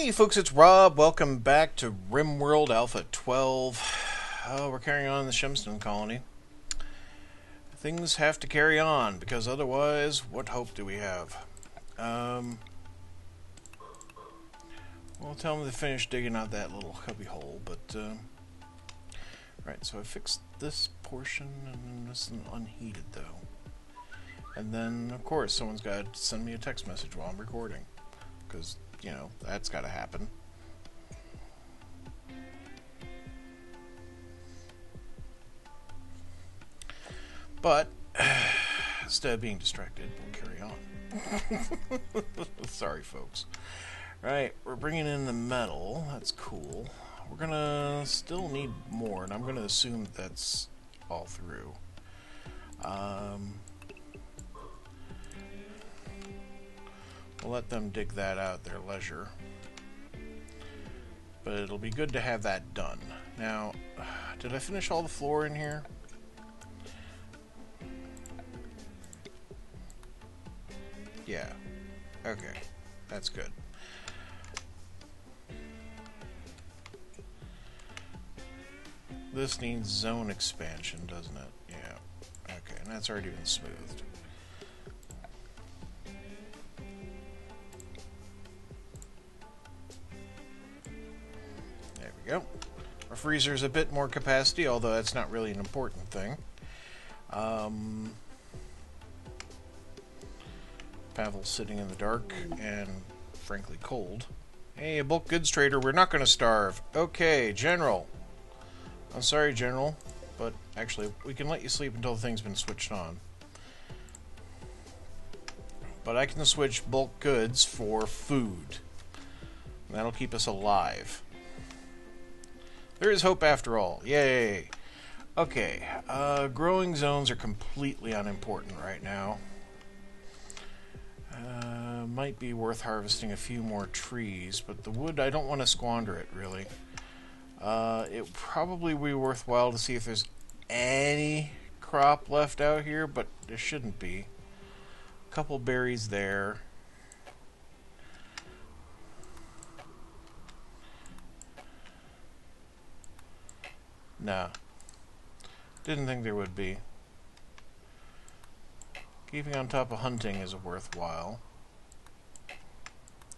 Hey folks, it's Rob. Welcome back to Rimworld Alpha 12. We're carrying on the Shemstone colony. Things have to carry on, because otherwise, what hope do we have? We'll tell them to finish digging out that little cubby hole, but, right, so I fixed this portion, and this is unheated, though. And then, of course, someone's got to send me a text message while I'm recording, because, you know, that's got to happen. But, instead of being distracted, we'll carry on. Sorry, folks. Right, we're bringing in the metal. That's cool. We're gonna still need more, and I'm gonna assume that's all through. We'll let them dig that out at their leisure. But it'll be good to have that done. Now, did I finish all the floor in here? Yeah. Okay. That's good. This needs zone expansion, doesn't it? Yeah. Okay, and that's already been smoothed. There we go. Our freezer's a bit more capacity, although that's not really an important thing. Pavel's sitting in the dark and frankly cold. Hey, a bulk goods trader, we're not going to starve. Okay, General. I'm sorry, General, but actually, we can let you sleep until the thing's been switched on. But I can switch bulk goods for food. That'll keep us alive. There is hope after all. Yay! Okay, growing zones are completely unimportant right now. Might be worth harvesting a few more trees, but the wood, I don't want to squander it, really. It would probably be worthwhile to see if there's any crop left out here, but there shouldn't be. A couple berries there. Nah. Didn't think there would be. Keeping on top of hunting is worthwhile.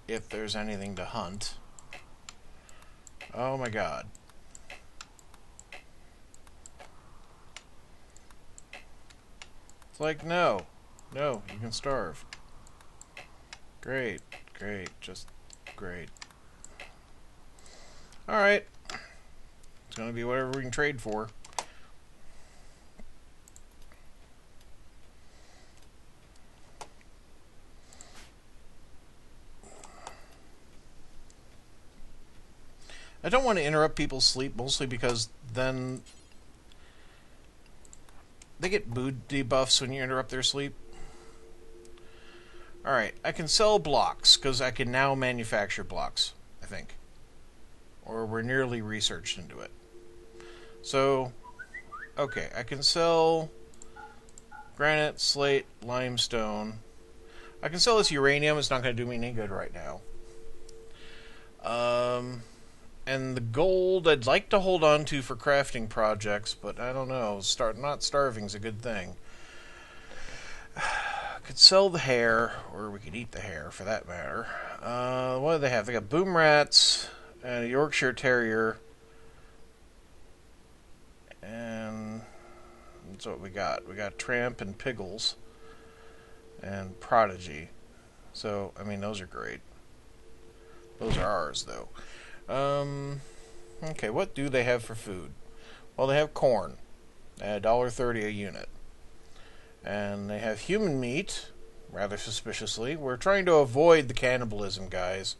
If there's anything to hunt. Oh my god. It's like, no. No, you can starve. Great, great, just great. Alright. It's gonna be whatever we can trade for. I don't want to interrupt people's sleep, mostly because then they get mood debuffs when you interrupt their sleep. Alright, I can sell blocks, because I can now manufacture blocks, I think. Or we're nearly researched into it. So, okay, I can sell granite, slate, limestone. I can sell this uranium, it's not going to do me any good right now. And the gold I'd like to hold on to for crafting projects, but I don't know. Not starving's a good thing. I could sell the hair, or we could eat the hair for that matter. What do they have? They got boom rats, and a Yorkshire Terrier, and that's what we got. We got Tramp and Piggles, and Prodigy. So, I mean, those are great. Those are ours, though. Okay, what do they have for food? Well, they have corn at $1.30 a unit. And they have human meat, rather suspiciously. We're trying to avoid the cannibalism, guys.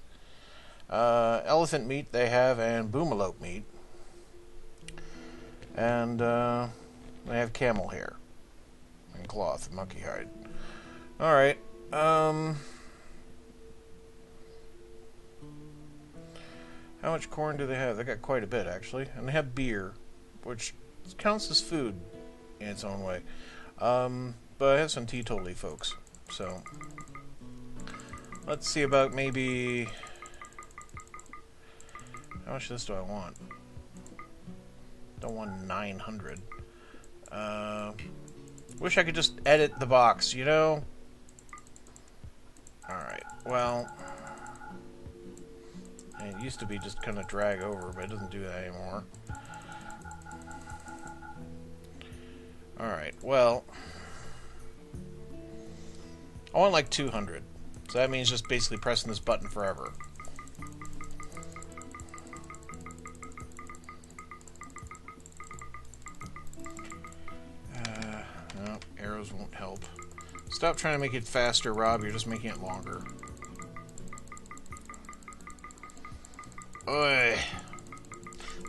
Elephant meat they have, and boomalope meat. And, they have camel hair. And cloth, and monkey hide. Alright, how much corn do they have? They got quite a bit, actually. And they have beer, which counts as food in its own way. But I have some teetotal folks, so let's see about maybe much of this do I want? Don't want 900. Wish I could just edit the box, you know? Alright, well... It used to be just kind of drag over, but it doesn't do that anymore. Alright, well... I want like 200. So that means just basically pressing this button forever. No, arrows won't help. Stop trying to make it faster, Rob. You're just making it longer. Oy.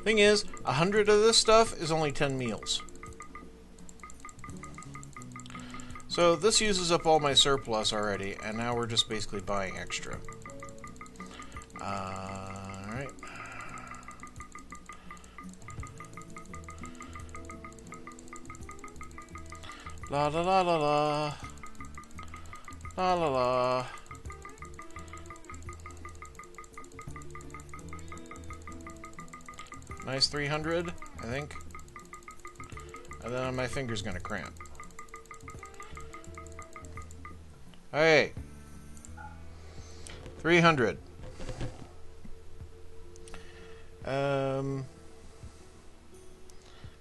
Thing is, 100 of this stuff is only 10 meals. So this uses up all my surplus already, and now we're just basically buying extra. Alright. La la la la la. La la la. Nice 300, I think. And then my finger's gonna cramp. Hey! 300.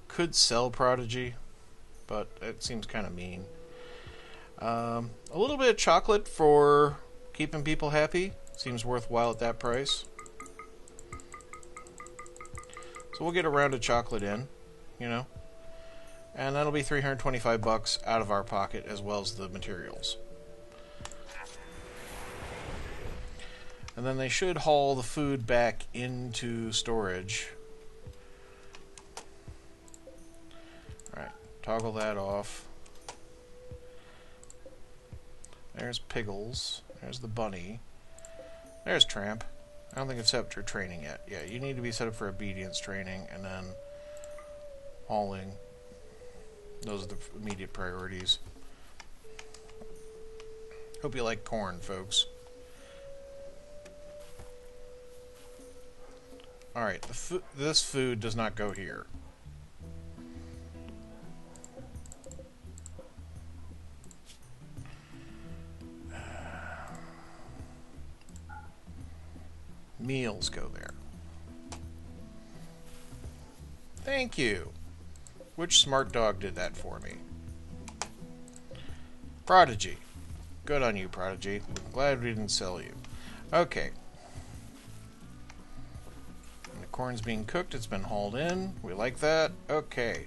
Could sell Prodigy, but it seems kind of mean. A little bit of chocolate for keeping people happy seems worthwhile at that price. So we'll get a round of chocolate in, you know, and that'll be 325 bucks out of our pocket as well as the materials. And then they should haul the food back into storage. Alright, toggle that off. There's Piggles. There's the bunny. There's Tramp. I don't think it's set up for training yet. Yeah, you need to be set up for obedience training and then hauling. Those are the immediate priorities. Hope you like corn, folks. Alright, this food does not go here. Meals go there. Thank you. Which smart dog did that for me? Prodigy. Good on you, Prodigy. I'm glad we didn't sell you. Okay. And the corn's being cooked. It's been hauled in. We like that. Okay.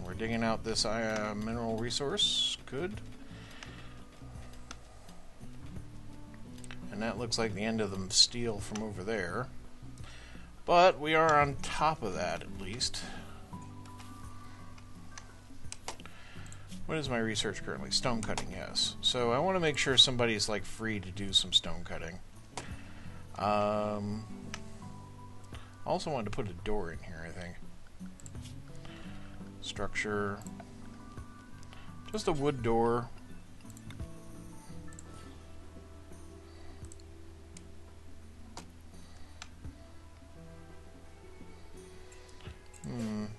We're digging out this mineral resource. Good. And that looks like the end of the steel from over there. But we are on top of that, at least. What is my research currently? Stone cutting, yes. So I want to make sure somebody's like free to do some stone cutting. I also wanted to put a door in here, I think. Structure. Just a wood door.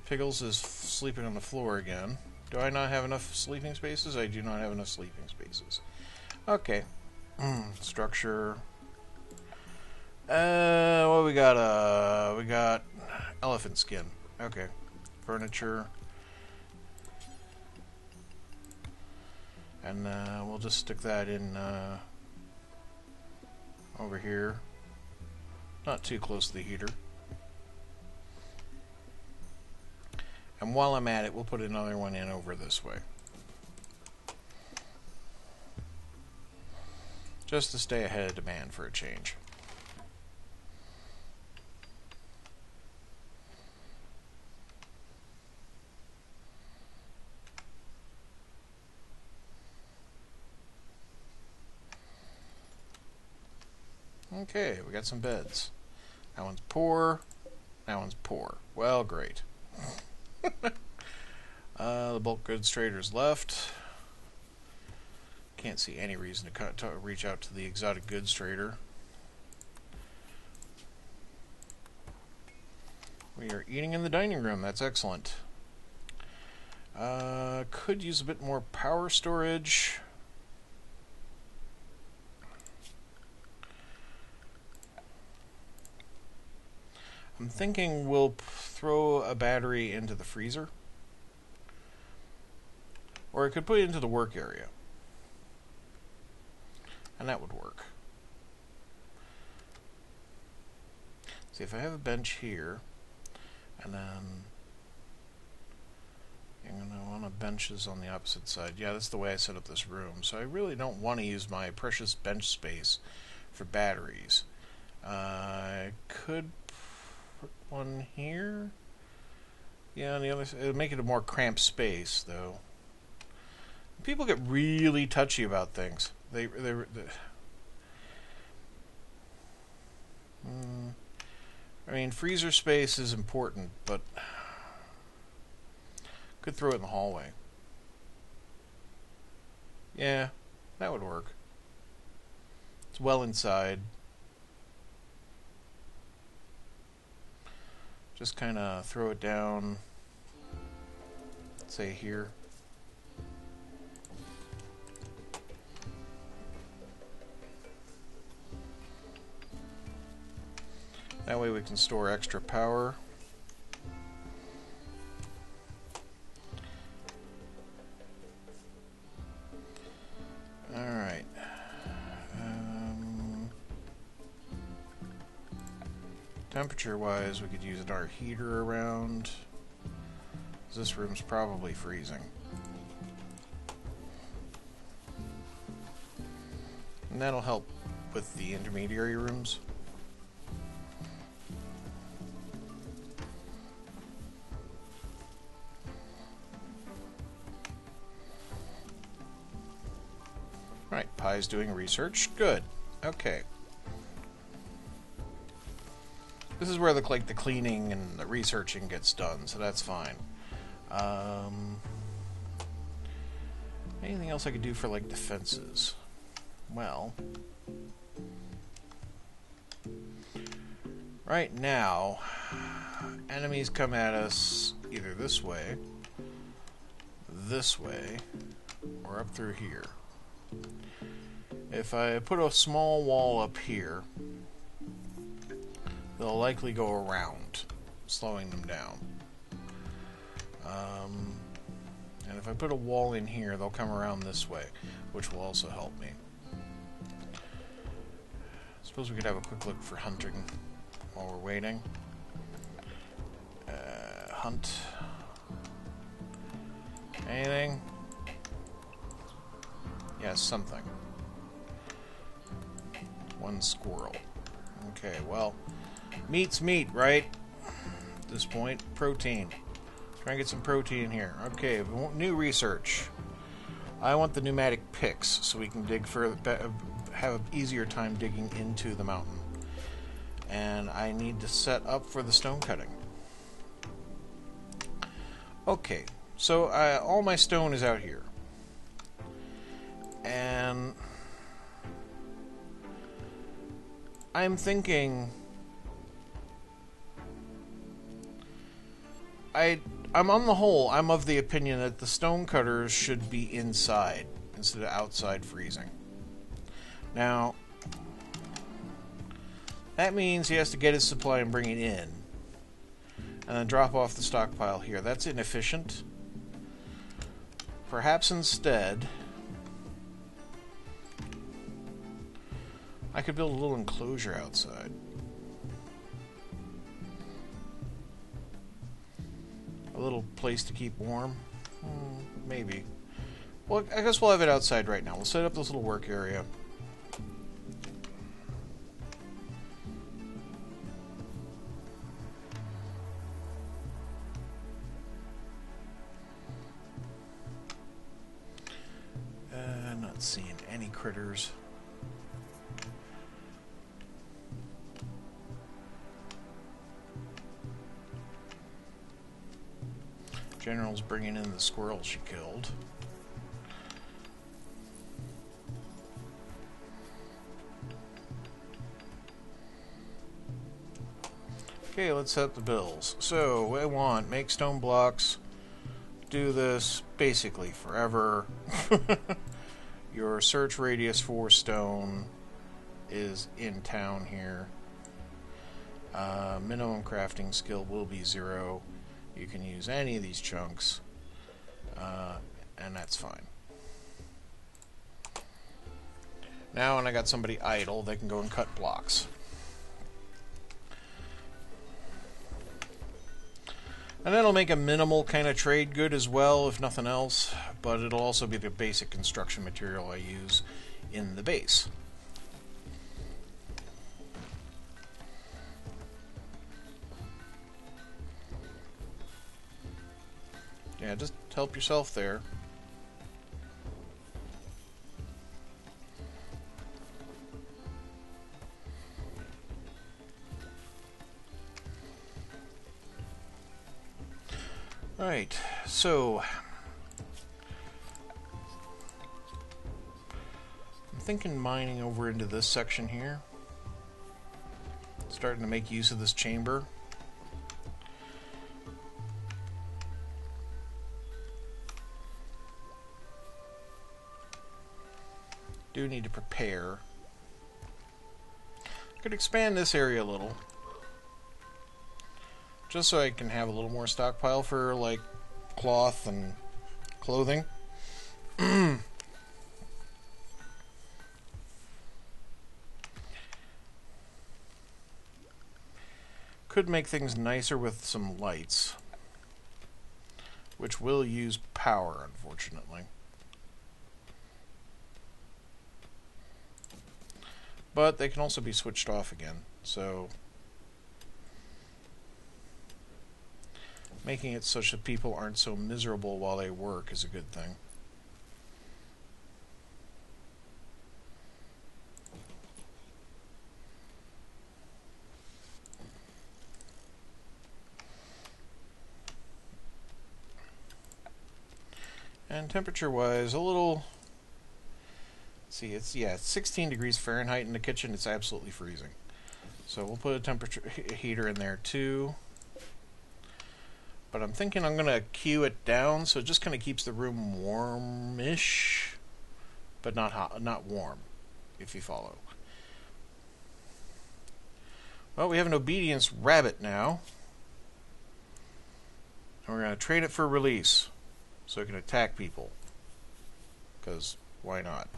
Piggles is sleeping on the floor again. Do I not have enough sleeping spaces? I do not have enough sleeping spaces. Okay. Structure. What we got? We got elephant skin. Okay. Furniture. And we'll just stick that in over here. Not too close to the heater. And while I'm at it, we'll put another one in over this way. Just to stay ahead of demand for a change. Okay, we got some beds. That one's poor. That one's poor. Well, great. The bulk goods trader's left. Can't see any reason to reach out to the exotic goods trader. We are eating in the dining room. That's excellent. Could use a bit more power storage. I'm thinking we'll throw a battery into the freezer. Or I could put it into the work area. And that would work. See, if I have a bench here, and then I'm going to want benches on the opposite side. Yeah, that's the way I set up this room. So I really don't want to use my precious bench space for batteries. I could put one here. Yeah, on the other side. It would make it a more cramped space, though. People get really touchy about things. I mean, freezer space is important, but could throw it in the hallway. Yeah, that would work. It's well inside. Just kind of throw it down, say here. That way we can store extra power. Alright. Temperature-wise, we could use our heater around. This room's probably freezing. And that'll help with the intermediary rooms. Right, Pi's doing research. Good. Okay. This is where the cleaning and the researching gets done, so that's fine. Anything else I could do for like defenses? Well, right now, enemies come at us either this way, or up through here. If I put a small wall up here, they'll likely go around, slowing them down. And if I put a wall in here, they'll come around this way, which will also help me. Suppose we could have a quick look for hunting while we're waiting. Hunt. Anything? Yes, something. One squirrel. Okay, well, meat's meat, right? At this point, protein. Try and get some protein in here. Okay, new research. I want the pneumatic picks so we can dig further, have an easier time digging into the mountain. And I need to set up for the stone cutting. Okay, so all my stone is out here. And I'm thinking I'm on the whole, I'm of the opinion that the stone cutters should be inside instead of outside freezing. Now, that means he has to get his supply and bring it in, and then drop off the stockpile here. That's inefficient. Perhaps instead, I could build a little enclosure outside. A little place to keep warm? Maybe. Well, I guess we'll have it outside right now. We'll set up this little work area. Not seeing any critters. General's bringing in the squirrel she killed. Okay, let's set the bills. So, I want make stone blocks, do this basically forever. Your search radius for stone is in town here. Minimum crafting skill will be 0. You can use any of these chunks, and that's fine. Now, when I got somebody idle, they can go and cut blocks. And that'll make a minimal kind of trade good as well, if nothing else, but it'll also be the basic construction material I use in the base. Yeah, just help yourself there. Right, so I'm thinking mining over into this section here. Starting to make use of this chamber. Do need to prepare. Could expand this area a little. Just so I can have a little more stockpile for, like, cloth and clothing. Could make things nicer with some lights, which will use power, unfortunately. But they can also be switched off again, so making it such that people aren't so miserable while they work is a good thing. And temperature-wise, a little... See, it's 16 degrees Fahrenheit in the kitchen. It's absolutely freezing. So we'll put a temperature heater in there too. But I'm thinking I'm going to cue it down so it just kind of keeps the room warmish, but not hot, not warm, if you follow. Well, we have an obedience rabbit now. And we're going to train it for release so it can attack people. Because why not?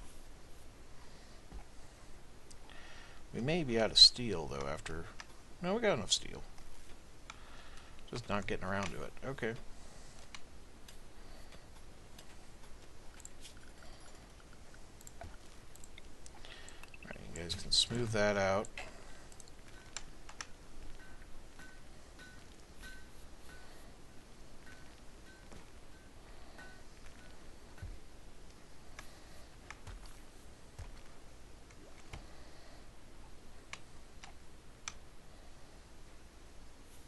We may be out of steel, though, after... No, we got enough steel. Just not getting around to it. Okay. Alright, you guys can smooth that out.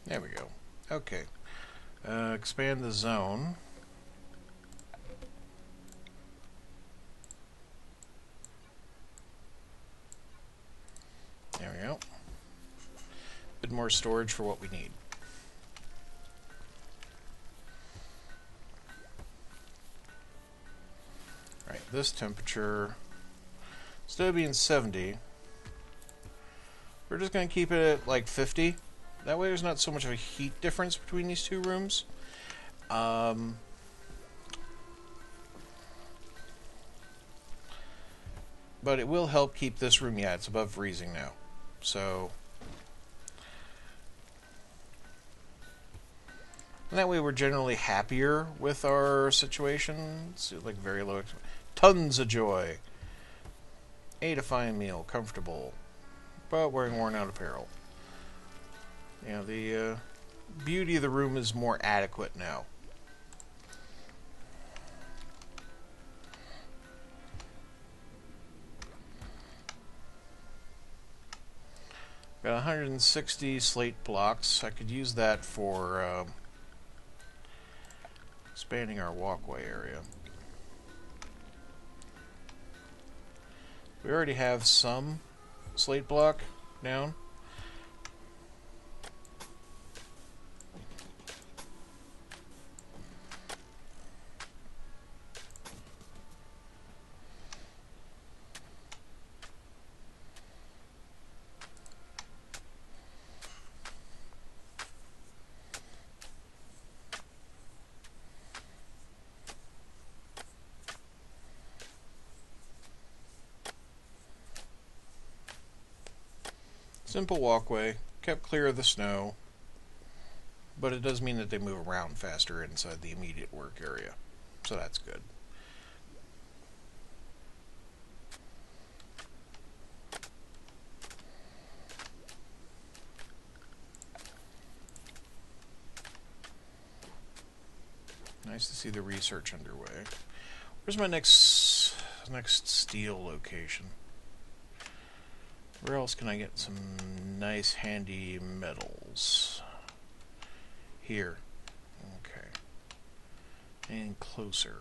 There we go. Okay. Expand the zone. There we go. A bit more storage for what we need. Right, this temperature, instead of being 70, we're just going to keep it at like 50. That way there's not so much of a heat difference between these two rooms. But it will help keep this room, yeah, it's above freezing now. So, and that way we're generally happier with our situation. It's like very low, tons of joy. Ate a fine meal, comfortable, but wearing worn out apparel. Yeah, the beauty of the room is more adequate now. Got 160 slate blocks. I could use that for expanding our walkway area. We already have some slate block down. Simple walkway, kept clear of the snow, but it does mean that they move around faster inside the immediate work area, so that's good. Nice to see the research underway. Where's my next steel location? Where else can I get some nice handy metals? Here. Okay. And closer.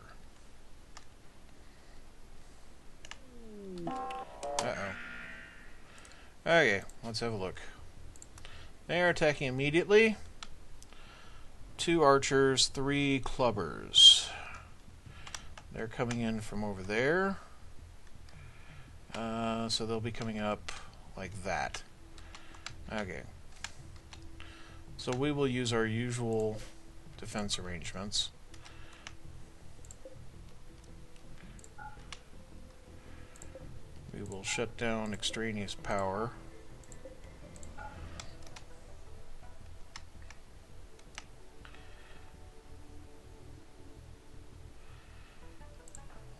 Uh-oh. Okay, let's have a look. They are attacking immediately. 2 archers, 3 clubbers. They're coming in from over there. So they'll be coming up like that. Okay. So we will use our usual defense arrangements. We will shut down extraneous power.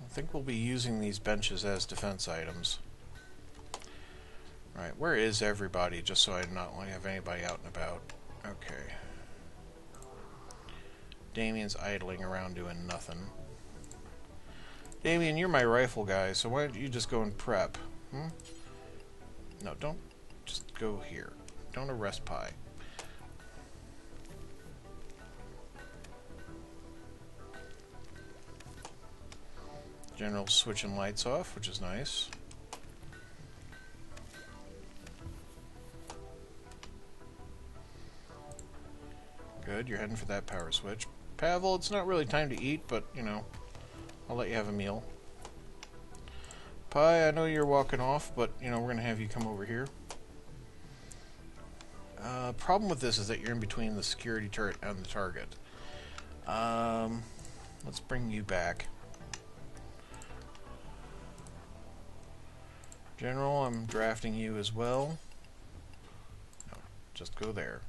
I think we'll be using these benches as defense items. Right, where is everybody, just so I not only have anybody out and about. Okay. Damien's idling around doing nothing. Damien, you're my rifle guy, so why don't you just go and prep? No, don't. Just go here. Don't arrest Pi. General's switching lights off, which is nice. Good, you're heading for that power switch. Pavel, it's not really time to eat, but, you know, I'll let you have a meal. Pi, I know you're walking off, but, you know, we're going to have you come over here. Problem with this is that you're in between the security turret and the target. Let's bring you back. General, I'm drafting you as well. No, just go there.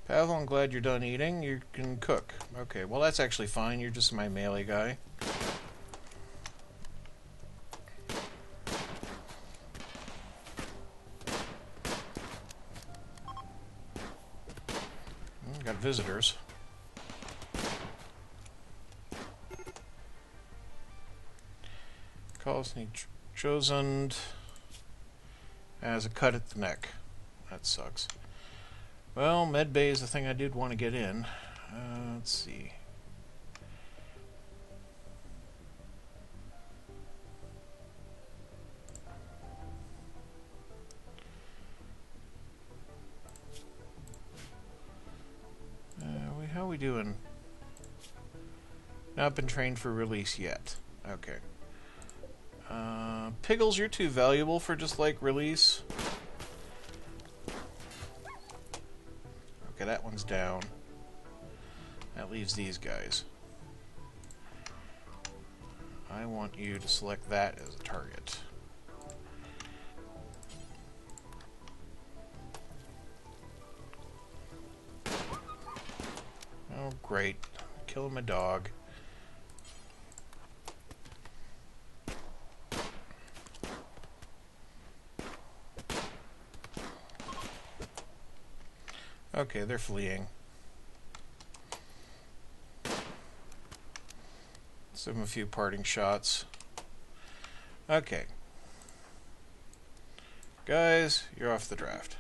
Pavel, I'm glad you're done eating. You can cook. Okay, well that's actually fine. You're just my melee guy. Got visitors. Kolesny chosen as a cut at the neck. That sucks. Well, medbay is the thing I did want to get in. Let's see. How are we doing? Not been trained for release yet. Okay. Piggles, you're too valuable for just like release. Okay, that one's down. That leaves these guys. I want you to select that as a target. Oh, great. Killing my dog. Okay, they're fleeing. Let's give them a few parting shots. Okay. Guys, you're off the draft.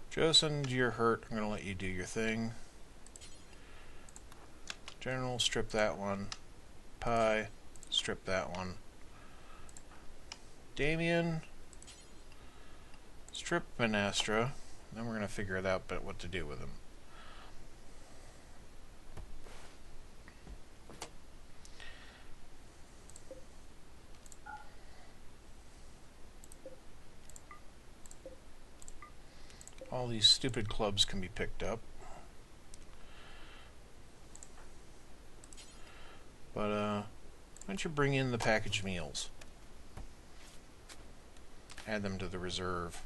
Joseph, you're hurt. I'm going to let you do your thing. General, strip that one. Pi, strip that one. Damien, strip Menastra. Then we're going to figure it out what to do with him. All these stupid clubs can be picked up. But, why don't you bring in the packaged meals? Add them to the reserve.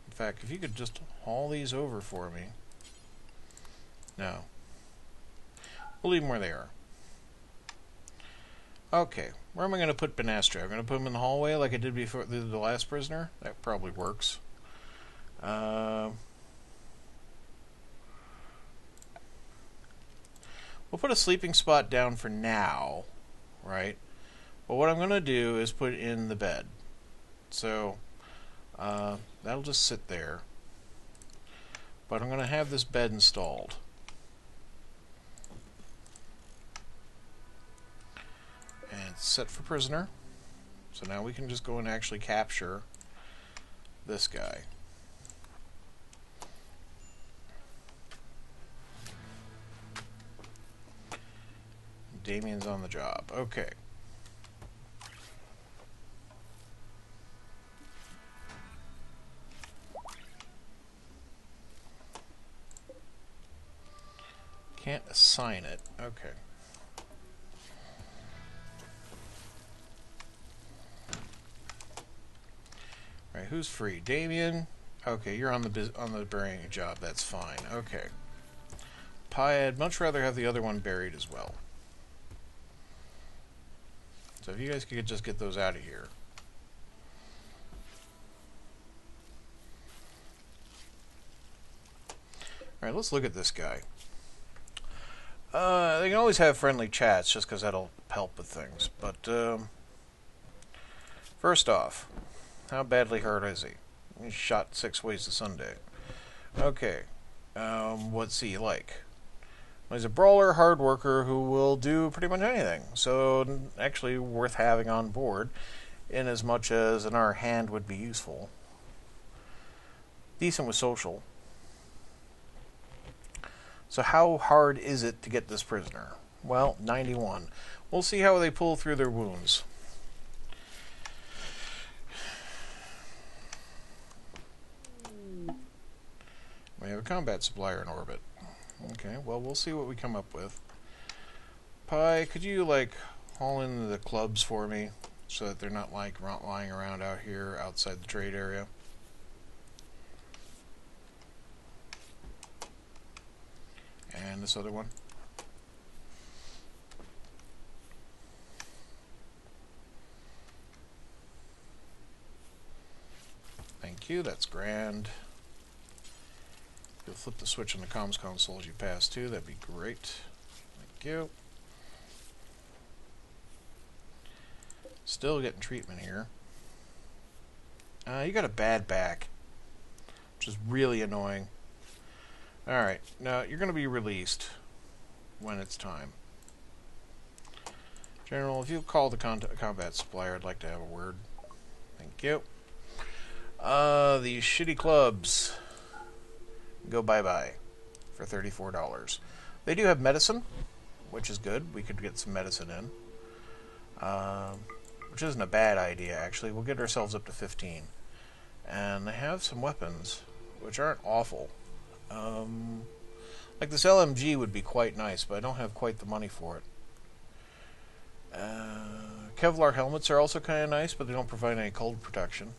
In fact, if you could just haul these over for me. No. We'll leave them where they are. Okay, where am I going to put Benastra? I'm going to put him in the hallway like I did before the last prisoner? That probably works. We'll put a sleeping spot down for now, right? But what I'm going to do is put in the bed. So, that'll just sit there. But I'm going to have this bed installed. And it's set for prisoner. So now we can just go and actually capture this guy. Damien's on the job. Okay. Can't assign it. Okay. All right, who's free? Damien. Okay, you're on the burying job. That's fine. Okay. Pi, I'd much rather have the other one buried as well. So if you guys could just get those out of here. Alright, let's look at this guy. They can always have friendly chats just because that'll help with things. But, first off, how badly hurt is he? He's shot 6 ways to Sunday. Okay. What's he like? Well, he's a brawler, hard worker who will do pretty much anything. So, actually worth having on board, in as much as in our hand would be useful. Decent with social. So how hard is it to get this prisoner? Well, 91. We'll see how they pull through their wounds. We have a combat supplier in orbit. Okay, well, we'll see what we come up with. Pi, could you, like, haul in the clubs for me so that they're not, like, lying around out here outside the trade area? And this other one. Thank you, that's grand. You'll flip the switch on the comms console as you pass too, that'd be great. Thank you. Still getting treatment here. You got a bad back, which is really annoying. Alright, now you're going to be released when it's time. General, if you'll call the combat supplier, I'd like to have a word. Thank you. These shitty clubs go bye-bye for $34. They do have medicine, which is good. We could get some medicine in. Which isn't a bad idea, actually. We'll get ourselves up to 15. And they have some weapons, which aren't awful. Like this LMG would be quite nice, but I don't have quite the money for it. Kevlar helmets are also kind of nice, but they don't provide any cold protection.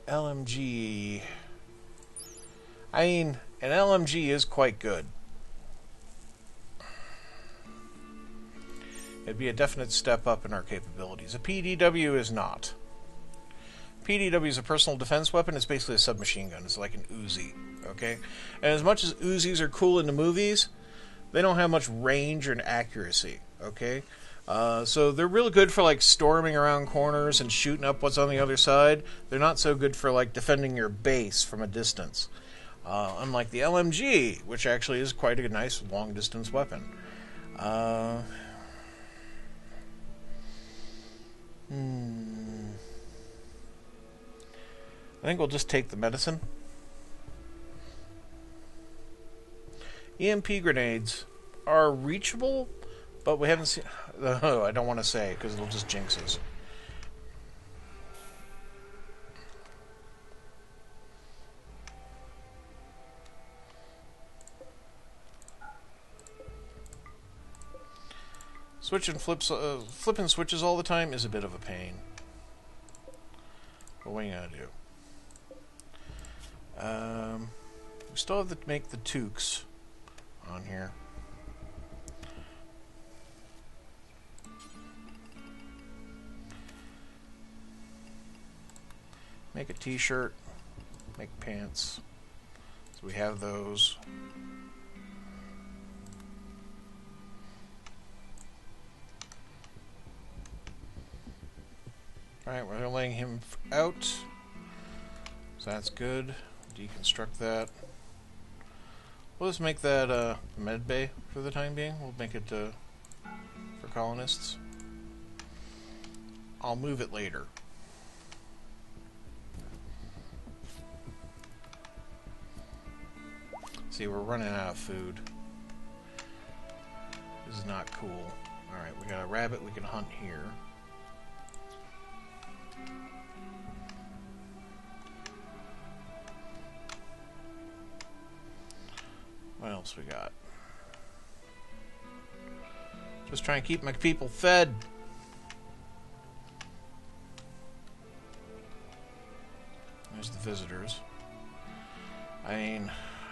LMG. I mean, an LMG is quite good. It'd be a definite step up in our capabilities. A PDW is not. PDW is a personal defense weapon. It's basically a submachine gun. It's like an Uzi, okay? And as much as Uzis are cool in the movies, they don't have much range or accuracy, okay? So they're really good for, like, storming around corners and shooting up what's on the other side. They're not so good for, like, defending your base from a distance. Unlike the LMG, which actually is quite a nice long-distance weapon. I think we'll just take the medicine. EMP grenades are reachable, but we haven't seen... Oh, I don't want to say, because it'll just jinx us. flipping switches all the time is a bit of a pain. But what are you gonna do? We still have to make the toques on here. Make a t-shirt, make pants. So we have those. Alright, we're letting him out. So that's good. Deconstruct that. We'll just make that med bay for the time being. We'll make it for colonists. I'll move it later. See, we're running out of food. This is not cool. Alright, we got a rabbit we can hunt here. What else we got? Just trying to keep my people fed. There's the visitors. I mean,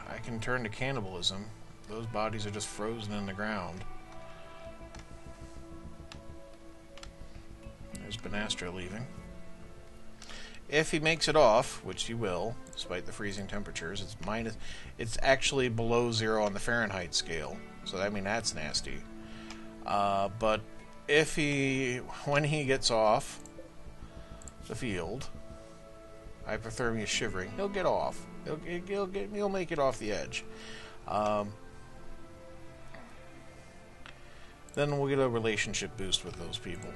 I can turn to cannibalism. Those bodies are just frozen in the ground. There's Banastra leaving. If he makes it off, which he will, despite the freezing temperatures, it's actually below 0 on the Fahrenheit scale. So I mean that's nasty. But if when he gets off the field, hypothermia shivering, he'll get off. He'll make it off the edge. Then we'll get a relationship boost with those people.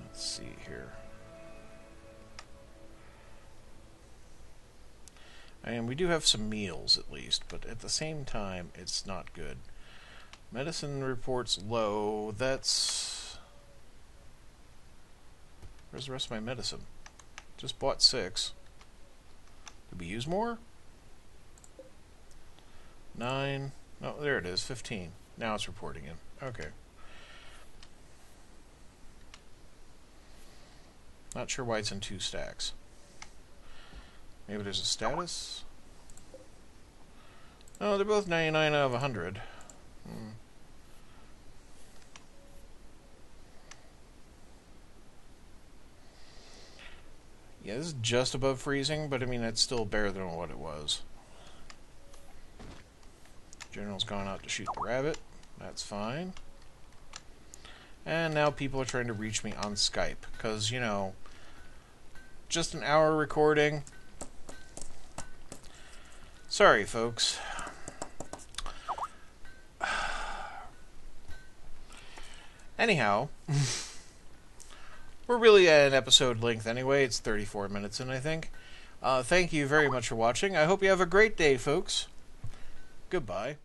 Let's see here. And we do have some meals at least, but at the same time, it's not good. Medicine reports low. That's... Where's the rest of my medicine? Just bought 6. Did we use more? 9. No, there it is. 15. Now it's reporting in. Okay. Not sure why it's in 2 stacks. Maybe there's a status? Oh, they're both 99 out of 100. Yeah, this is just above freezing, but I mean, it's still better than what it was. General's gone out to shoot the rabbit. That's fine. And now people are trying to reach me on Skype, because, you know, just an hour recording. Sorry, folks. Anyhow, we're really at an episode length anyway. It's 34 minutes in, I think. Thank you very much for watching. I hope you have a great day, folks. Goodbye.